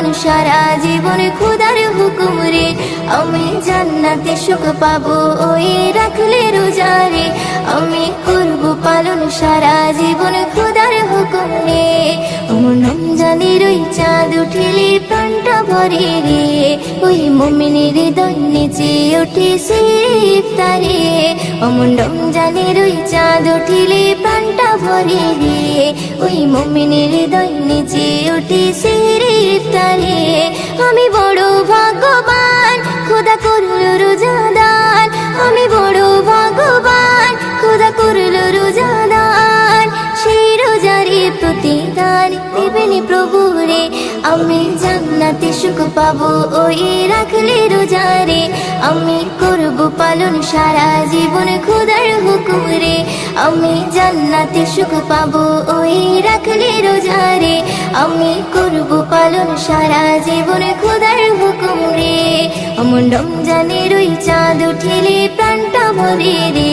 পালন সারা জীবন খোদার হুকুম রে। আমি জান্নাতে সুখ পাবো ওই রাখলে রোজা রে। আমি করব পালন সারা জীবন খোদার হুকুম রে। রমজানের ওই চাঁদ উঠিলে প্রাণটা ভরে রে। ওই মুমিনের হৃদয় নেচে উঠেছে ইফতারে। রমজানের ওই চাঁদ উঠিলে প্রাণটা ভরে রে। ওই মুমিনের হৃদয় নেচে উঠেছে ইফতারে। আমি বড় ভাগ্যবান খোদা করল রোজা দান। আমি বড় ভাগ্যবান খোদা করল রোজা দান। সেই রোজারে প্রতিদান দেবেন প্রভু রে। আমি জান্নাতে সুখ পাবো ওই রাখলে রোজা রে। আমি করব পালন সারা জীবন খোদার হুকুম রে। আমি জান্নাতে সুখ পাবো ওই রাখলে রোজা রে। আমি করব পালন সারা জীবন খোদার হুকুম রে। রমজানের ওই চাঁদ উঠিলে প্রাণটা ভরে রে।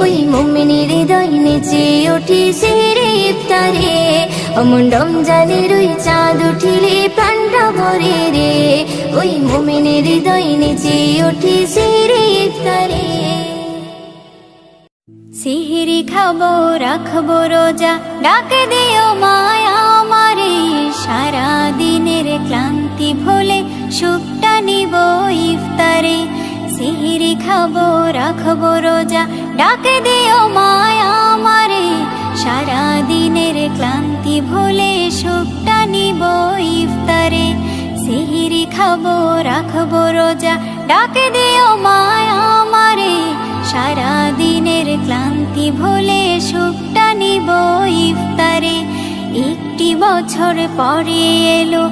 ওই মুমিনের হৃদয় নেচে উঠেছে ইফতারে। রমজানের ওই চাঁদ উঠিলে প্রাণটা ভরে রে। ওই মুমিনের হৃদয় নেচে উঠেছে ইফতারে। সিহরি খাবো রাখবো রোজা ডাকে দিও মায়া আমারে। সারা দিনের ক্লান্তি ভুলে সুখটা নিব ইফতারে। সিহরি খাবো রাখবো রোজা ডাকে দিও মায়া আমারে। সারা দিনের ক্লান্তি ভুলে সুখটা নিব ইফতারে। সিহরি খাবো রাখবো রোজা ডাকে দিও মায়া আমারে। সারা দিনের ক্লান্তি ভুলে সুখটা নিব ইফতারে। একটি বছর পরে এলো